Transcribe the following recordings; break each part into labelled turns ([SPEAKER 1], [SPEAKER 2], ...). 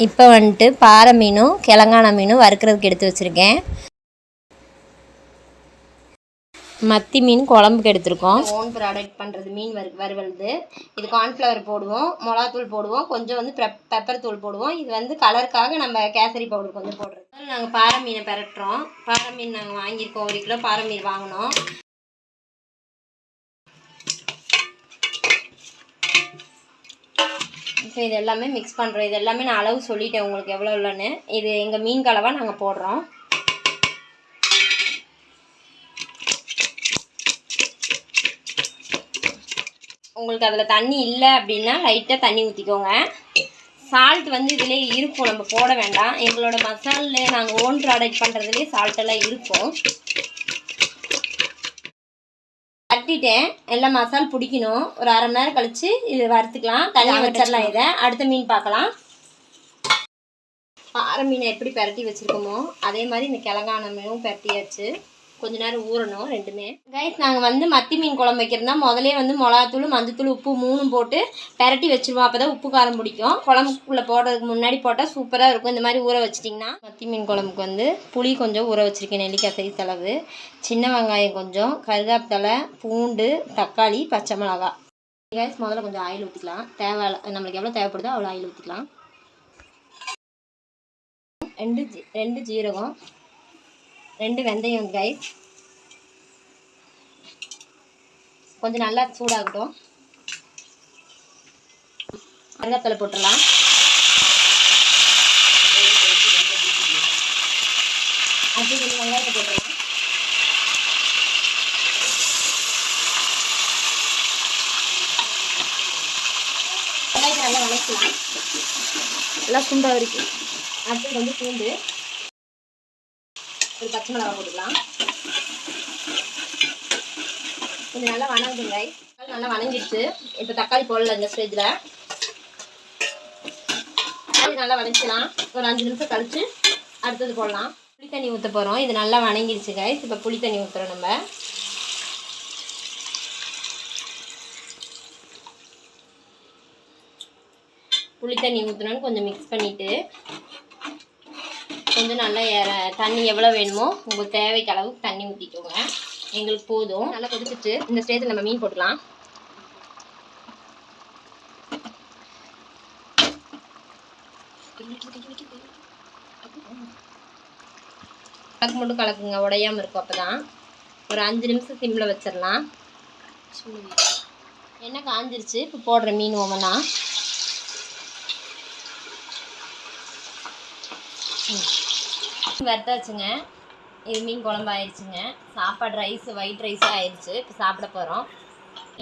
[SPEAKER 1] இப்போ வந்துட்டு பாறை மீனும் கிழங்கான மீனும் வறுக்கிறதுக்கு எடுத்து வச்சுருக்கேன். மத்தி மீன் குழம்புக்கு எடுத்துருக்கோம். ஓன் ப்ராடக்ட் பண்ணுறது மீன் வறுவலுது. இது கார்ன்ஃப்ளவர் போடுவோம், மிளகாத்தூள் போடுவோம், கொஞ்சம் வந்து பெப்பர் தூள் போடுவோம். இது வந்து கலருக்காக நம்ம கேசரி பவுடர் கொஞ்சம் போடுறோம். நாங்கள் பாறை மீனை பெரட்டுறோம். பாறை மீன் நாங்கள் வாங்கியிருக்கோம், 1 கிலோ பாறை மீன் வாங்கினோம். இப்போ இது எல்லாமே மிக்ஸ் பண்ணுறோம். இது எல்லாமே நான் அளவு சொல்லிட்டேன் உங்களுக்கு எவ்வளோ இல்லைன்னு. இது எங்கள் மீன் கலவாக நாங்கள் போடுறோம். உங்களுக்கு அதில் தண்ணி இல்லை அப்படின்னா லைட்டாக தண்ணி ஊற்றிக்கோங்க. சால்ட் வந்து இதிலே இருக்கும், நம்ம போட வேண்டாம். எங்களோட மசாலில் நாங்கள் ஓன் ப்ராடக்ட் பண்ணுறதுலேயே சால்ட்டெல்லாம் இருக்கும். கட்டிட்டேன், எல்லாம் மசால் பிடிக்கணும். ஒரு அரை மணி நேரம் கழித்து இது வறுத்துக்கலாம். தனியாக வச்சிடலாம். இதை அடுத்த மீன் பார்க்கலாம். பாறை மீனை எப்படி பெரட்டி வச்சுருக்கோமோ அதே மாதிரி இந்த கிழங்கான மீனும் பெரட்டியாச்சு. கொஞ்ச நேரம் ஊறணும் ரெண்டுமே. கைஸ், நாங்கள் வந்து மத்தி மீன் குழம்பு வைக்கிறதா முதலே வந்து மிளகாத்தூள், மஞ்சத்தூள், உப்பு 3 போட்டு பெரட்டி வச்சுருவோம். அப்போ தான் உப்பு காரம் பிடிக்கும். குழம்புக்குள்ளே போடுறதுக்கு முன்னாடி போட்டால் சூப்பராக இருக்கும். இந்த மாதிரி ஊற வச்சிட்டிங்கன்னா. மத்தி மீன் குழம்புக்கு வந்து புளி கொஞ்சம் ஊற வச்சுருக்கேன், நெல்லிக்காய் சைஸ் அளவு, சின்ன வெங்காயம் கொஞ்சம், கருவேப்பிலை, பூண்டு, தக்காளி, பச்சை மிளகா. கைஸ், முதல்ல கொஞ்சம் ஆயில் ஊற்றிக்கலாம். நம்மளுக்கு எவ்வளோ தேவைப்படுதோ அவ்வளோ ஆயில் ஊற்றிக்கலாம். 2 ஜீரகம், 2 வெந்தயம். கைஸ், கொஞ்சம் நல்லா சூடாகட்டும். கருவேப்பிலை போட்டுடலாம். அடுத்து கொஞ்சம் வெங்காயத்தை போட்டுடலாம். வெங்காயத்தை நல்லா வதக்கலாம், நல்லா சுண்டாக இருக்குது. அடுத்து வந்து பூண்டு, ஒரு பச்சை மிளகாய் போட்டுக்கலாம். கொஞ்சம் நல்லா வணங்குங்க. நல்லா வணங்கிடுச்சு. இப்போ தக்காளி போடல இந்த ஸ்டேஜில். தக்காளி நல்லா வதக்கலாம். ஒரு 5 நிமிஷம் கழித்து அடுத்தது போடலாம். புளி தண்ணி ஊற்ற போகிறோம். இது நல்லா வணங்கிடுச்சு கைஸ். இப்போ புளி தண்ணி ஊற்றுறோம். நம்ம புளி தண்ணி ஊற்றணும்னு கொஞ்சம் மிக்ஸ் பண்ணிவிட்டு கொஞ்சம் நல்லா தண்ணி எவ்வளோ வேணுமோ உங்களுக்கு தேவைக்கு அளவுக்கு தண்ணி ஊற்றிக்கோங்க. எங்களுக்கு போதும். நல்லா கொதிச்சிட்டு இந்த ஸ்டேஜில் நம்ம மீன் போட்டுக்கலாம். கலக்கு மட்டும் கலக்குங்க, உடையாமல் இருக்கும். அப்போ தான் ஒரு 5 நிமிஷம் சிம்மில் வச்சிடலாம். எண்ணெய் காஞ்சிருச்சு. இப்போ போடுற மீன் ஒவ்வொன்றா. வறுத்தாச்சுங்க. இது மீன் குழம்பு ஆயிடுச்சுங்க. சாப்பாடு ஒயிட் ரைஸு ஆயிடுச்சு. இப்போ சாப்பிட போகிறோம்.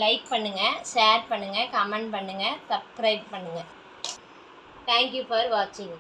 [SPEAKER 1] லைக் பண்ணுங்கள், ஷேர் பண்ணுங்கள், கமெண்ட் பண்ணுங்கள், சப்ஸ்கிரைப் பண்ணுங்கள். தேங்க்யூ ஃபார் வாட்சிங்.